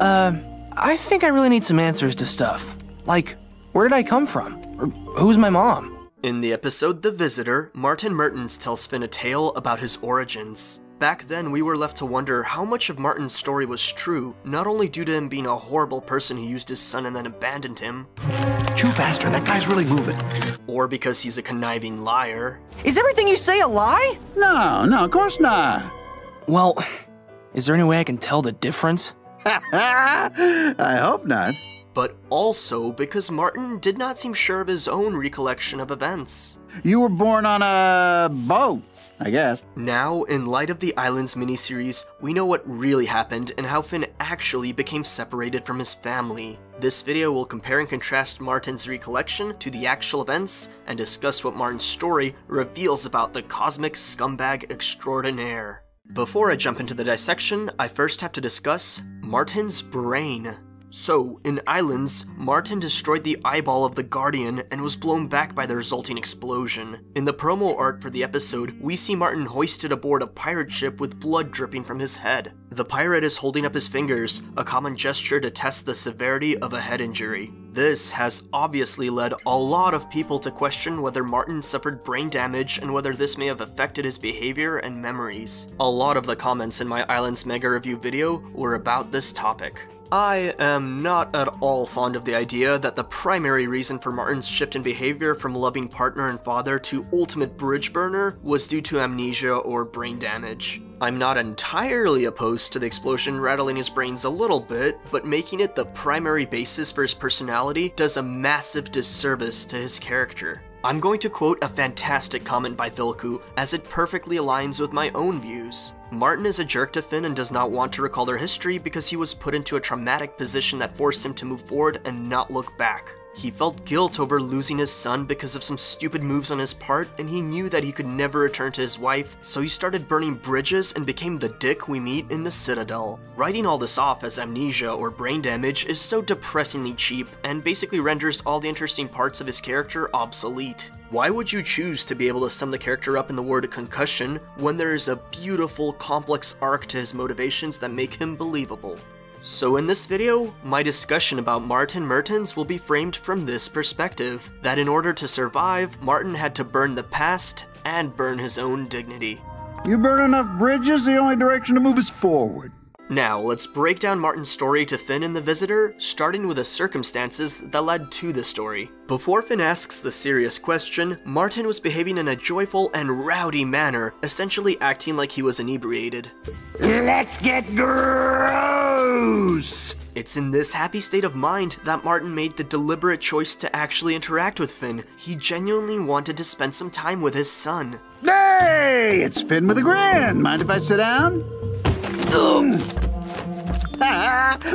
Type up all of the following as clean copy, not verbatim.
I think I really need some answers to stuff. Like, where did I come from? Or who's my mom? In the episode The Visitor, Martin Mertens tells Finn a tale about his origins. Back then, we were left to wonder how much of Martin's story was true, not only due to him being a horrible person who used his son and then abandoned him, Chew faster, that guy's really moving. or because he's a conniving liar. Is everything you say a lie? No, of course not. Well, is there any way I can tell the difference? I hope not. But also because Martin did not seem sure of his own recollection of events. You were born on a boat, I guess. Now, in light of the Islands miniseries, we know what really happened and how Finn actually became separated from his family. This video will compare and contrast Martin's recollection to the actual events and discuss what Martin's story reveals about the cosmic scumbag extraordinaire. Before I jump into the dissection, I first have to discuss Martin's brain. So, in Islands, Martin destroyed the eyeball of the Guardian and was blown back by the resulting explosion. In the promo art for the episode, we see Martin hoisted aboard a pirate ship with blood dripping from his head. The pirate is holding up his fingers, a common gesture to test the severity of a head injury. This has obviously led a lot of people to question whether Martin suffered brain damage and whether this may have affected his behavior and memories. A lot of the comments in my Islands Mega Review video were about this topic. I am not at all fond of the idea that the primary reason for Martin's shift in behavior from loving partner and father to ultimate bridge burner was due to amnesia or brain damage. I'm not entirely opposed to the explosion rattling his brains a little bit, but making it the primary basis for his personality does a massive disservice to his character. I'm going to quote a fantastic comment by Vilku, as it perfectly aligns with my own views. Martin is a jerk to Finn and does not want to recall their history because he was put into a traumatic position that forced him to move forward and not look back. He felt guilt over losing his son because of some stupid moves on his part, and he knew that he could never return to his wife, so he started burning bridges and became the dick we meet in the Citadel. Writing all this off as amnesia or brain damage is so depressingly cheap, and basically renders all the interesting parts of his character obsolete. Why would you choose to be able to sum the character up in the word concussion when there is a beautiful, complex arc to his motivations that make him believable? So in this video, my discussion about Martin Mertens will be framed from this perspective, that in order to survive, Martin had to burn the past and burn his own dignity. You burn enough bridges, the only direction to move is forward. Now, let's break down Martin's story to Finn and the Visitor, starting with the circumstances that led to the story. Before Finn asks the serious question, Martin was behaving in a joyful and rowdy manner, essentially acting like he was inebriated. Let's get gross! It's in this happy state of mind that Martin made the deliberate choice to actually interact with Finn. He genuinely wanted to spend some time with his son. Hey, it's Finn with a grin. Mind if I sit down?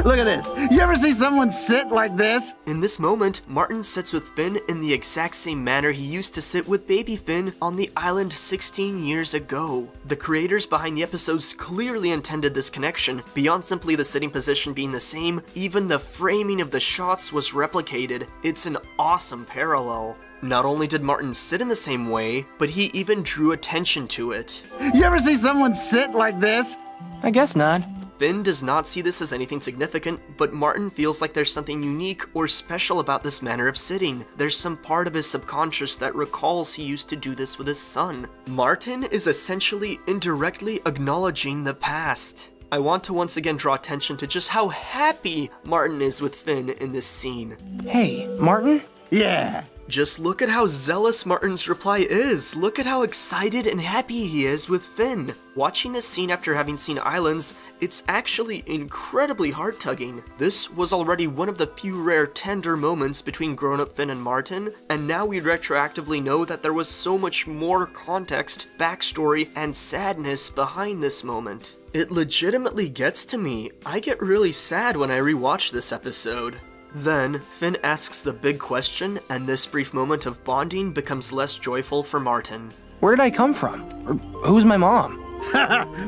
Look at this. You ever see someone sit like this? In this moment, Martin sits with Finn in the exact same manner he used to sit with baby Finn on the island 16 years ago. The creators behind the episodes clearly intended this connection. Beyond simply the sitting position being the same, even the framing of the shots was replicated. It's an awesome parallel. Not only did Martin sit in the same way, but he even drew attention to it. You ever see someone sit like this? I guess not. Finn does not see this as anything significant, but Martin feels like there's something unique or special about this manner of sitting. There's some part of his subconscious that recalls he used to do this with his son. Martin is essentially indirectly acknowledging the past. I want to once again draw attention to just how happy Martin is with Finn in this scene. Hey, Martin? Yeah. Just look at how zealous Martin's reply is. Look at how excited and happy he is with Finn. Watching this scene after having seen Islands, it's actually incredibly heart-tugging. This was already one of the few rare tender moments between grown-up Finn and Martin, and now we retroactively know that there was so much more context, backstory, and sadness behind this moment. It legitimately gets to me. I get really sad when I rewatch this episode. Then, Finn asks the big question, and this brief moment of bonding becomes less joyful for Martin. Where did I come from? Or who's my mom?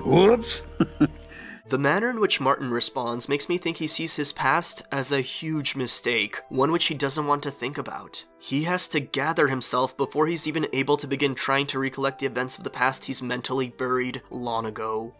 Whoops. The manner in which Martin responds makes me think he sees his past as a huge mistake, one which he doesn't want to think about. He has to gather himself before he's even able to begin trying to recollect the events of the past he's mentally buried long ago.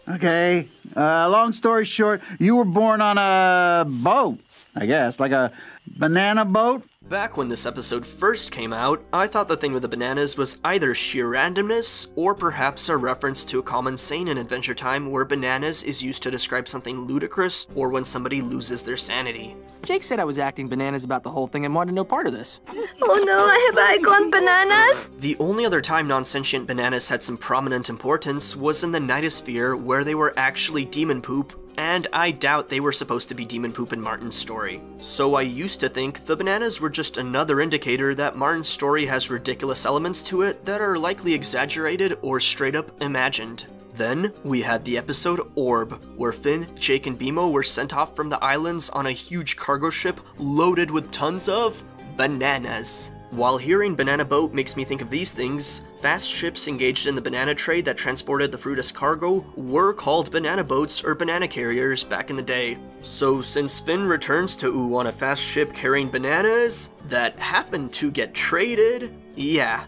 Okay, long story short, you were born on a boat, I guess, like a banana boat? Back when this episode first came out, I thought the thing with the bananas was either sheer randomness, or perhaps a reference to a common saying in Adventure Time where bananas is used to describe something ludicrous or when somebody loses their sanity. Jake said I was acting bananas about the whole thing and wanted no part of this. Oh no, have I gone bananas? The only other time non-sentient bananas had some prominent importance was in the Nightosphere, where they were actually demon poop, and I doubt they were supposed to be demon poop in Martin's story. So I used to think the bananas were just another indicator that Martin's story has ridiculous elements to it that are likely exaggerated or straight up imagined. Then, we had the episode Orb, where Finn, Jake, and BMO were sent off from the islands on a huge cargo ship loaded with tons of bananas. While hearing banana boat makes me think of these things, fast ships engaged in the banana trade that transported the fruit as cargo were called banana boats or banana carriers back in the day. So since Finn returns to Ooo on a fast ship carrying bananas that happened to get traded, yeah,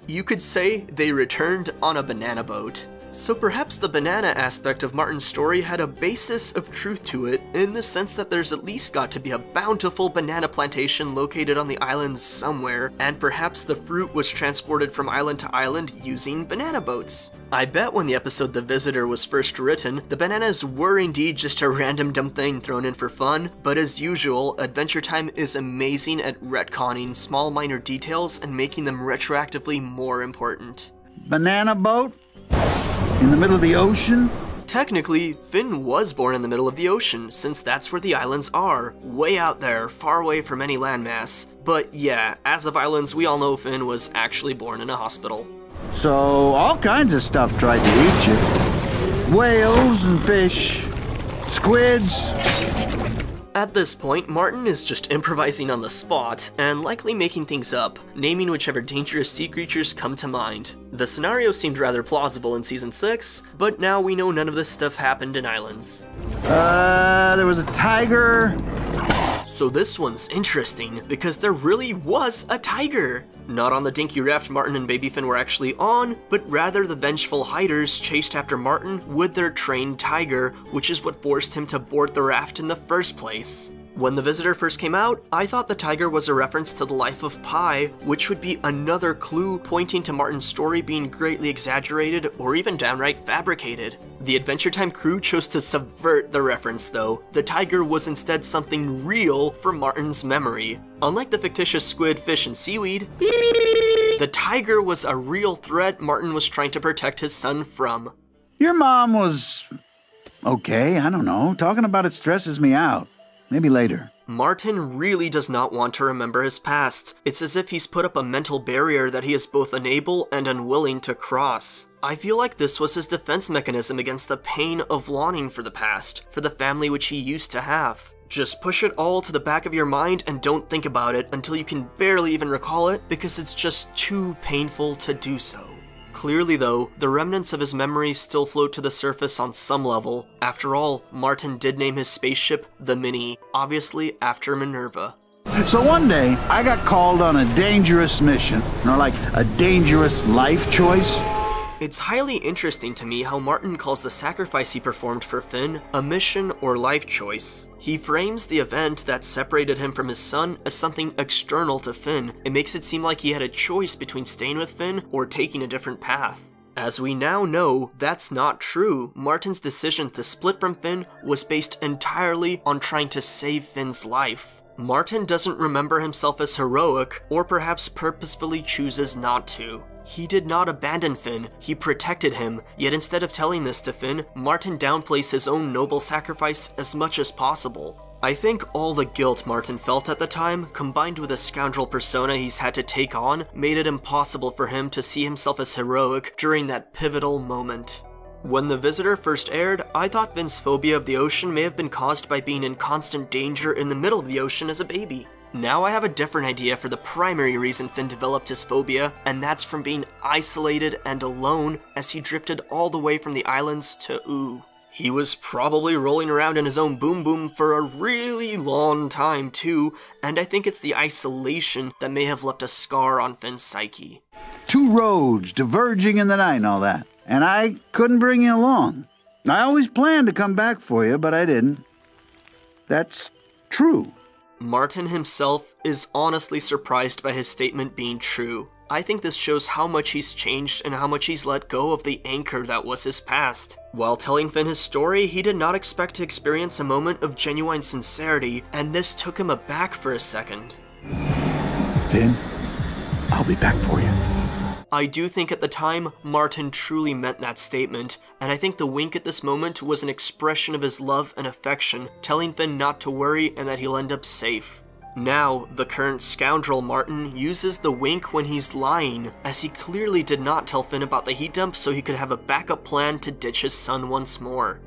you could say they returned on a banana boat. So perhaps the banana aspect of Martin's story had a basis of truth to it, in the sense that there's at least got to be a bountiful banana plantation located on the islands somewhere, and perhaps the fruit was transported from island to island using banana boats. I bet when the episode The Visitor was first written, the bananas were indeed just a random dumb thing thrown in for fun, but as usual, Adventure Time is amazing at retconning small minor details and making them retroactively more important. Banana boat? In the middle of the ocean? Technically, Finn was born in the middle of the ocean, since that's where the islands are, way out there, far away from any landmass. But yeah, as of islands, we all know Finn was actually born in a hospital. So, all kinds of stuff tried to eat you. Whales and fish, squids. At this point, Martin is just improvising on the spot, and likely making things up, naming whichever dangerous sea creatures come to mind. The scenario seemed rather plausible in Season 6, but now we know none of this stuff happened in Islands. There was a tiger. So this one's interesting, because there really was a tiger! Not on the dinky raft Martin and Baby Finn were actually on, but rather the vengeful hiders chased after Martin with their trained tiger, which is what forced him to board the raft in the first place. When The Visitor first came out, I thought the tiger was a reference to the life of Pi, which would be another clue pointing to Martin's story being greatly exaggerated or even downright fabricated. The Adventure Time crew chose to subvert the reference though. The tiger was instead something real from Martin's memory. Unlike the fictitious squid, fish, and seaweed, the tiger was a real threat Martin was trying to protect his son from. Your mom was... okay, I don't know. Talking about it stresses me out. Maybe later. Martin really does not want to remember his past. It's as if he's put up a mental barrier that he is both unable and unwilling to cross. I feel like this was his defense mechanism against the pain of longing for the past, for the family which he used to have. Just push it all to the back of your mind and don't think about it until you can barely even recall it, because it's just too painful to do so. Clearly though, the remnants of his memories still float to the surface on some level. After all, Martin did name his spaceship the Mini, obviously after Minerva. So one day, I got called on a dangerous mission, or like a dangerous life choice. It's highly interesting to me how Martin calls the sacrifice he performed for Finn a mission or life choice. He frames the event that separated him from his son as something external to Finn. It makes it seem like he had a choice between staying with Finn or taking a different path. As we now know, that's not true. Martin's decision to split from Finn was based entirely on trying to save Finn's life. Martin doesn't remember himself as heroic, or perhaps purposefully chooses not to. He did not abandon Finn, he protected him, yet instead of telling this to Finn, Martin downplays his own noble sacrifice as much as possible. I think all the guilt Martin felt at the time, combined with the scoundrel persona he's had to take on, made it impossible for him to see himself as heroic during that pivotal moment. When The Visitor first aired, I thought Finn's phobia of the ocean may have been caused by being in constant danger in the middle of the ocean as a baby. Now I have a different idea for the primary reason Finn developed his phobia, and that's from being isolated and alone as he drifted all the way from the islands to Ooo. He was probably rolling around in his own boom boom for a really long time too, and I think it's the isolation that may have left a scar on Finn's psyche. 2 roads diverging in the night and all that. And I couldn't bring you along. I always planned to come back for you, but I didn't. That's true. Martin himself is honestly surprised by his statement being true. I think this shows how much he's changed and how much he's let go of the anchor that was his past. While telling Finn his story, he did not expect to experience a moment of genuine sincerity, and this took him aback for a second. Finn, I'll be back for you. I do think at the time, Martin truly meant that statement, and I think the wink at this moment was an expression of his love and affection, telling Finn not to worry and that he'll end up safe. Now, the current scoundrel Martin uses the wink when he's lying, as he clearly did not tell Finn about the heat dump so he could have a backup plan to ditch his son once more.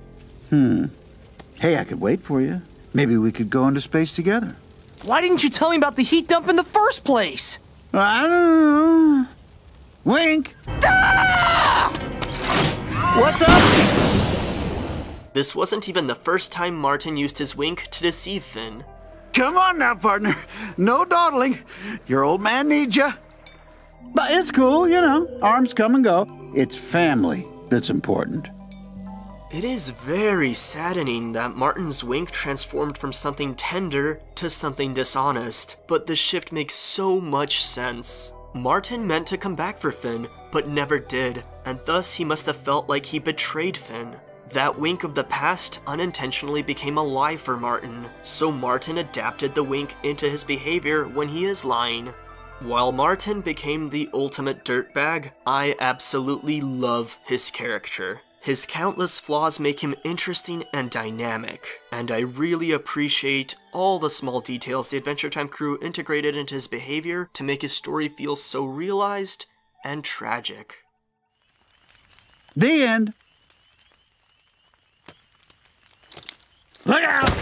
Hey, I could wait for you. Maybe we could go into space together. Why didn't you tell me about the heat dump in the first place? I don't know. Wink! Ah! What the? This wasn't even the first time Martin used his wink to deceive Finn. Come on now, partner. No dawdling. Your old man needs you. But it's cool, you know. Arms come and go. It's family that's important. It is very saddening that Martin's wink transformed from something tender to something dishonest, but the shift makes so much sense. Martin meant to come back for Finn, but never did, and thus he must have felt like he betrayed Finn. That wink of the past unintentionally became a lie for Martin, so Martin adapted the wink into his behavior when he is lying. While Martin became the ultimate dirtbag, I absolutely love his character. His countless flaws make him interesting and dynamic, and I really appreciate all the small details the Adventure Time crew integrated into his behavior to make his story feel so realized and tragic. The end. Look out!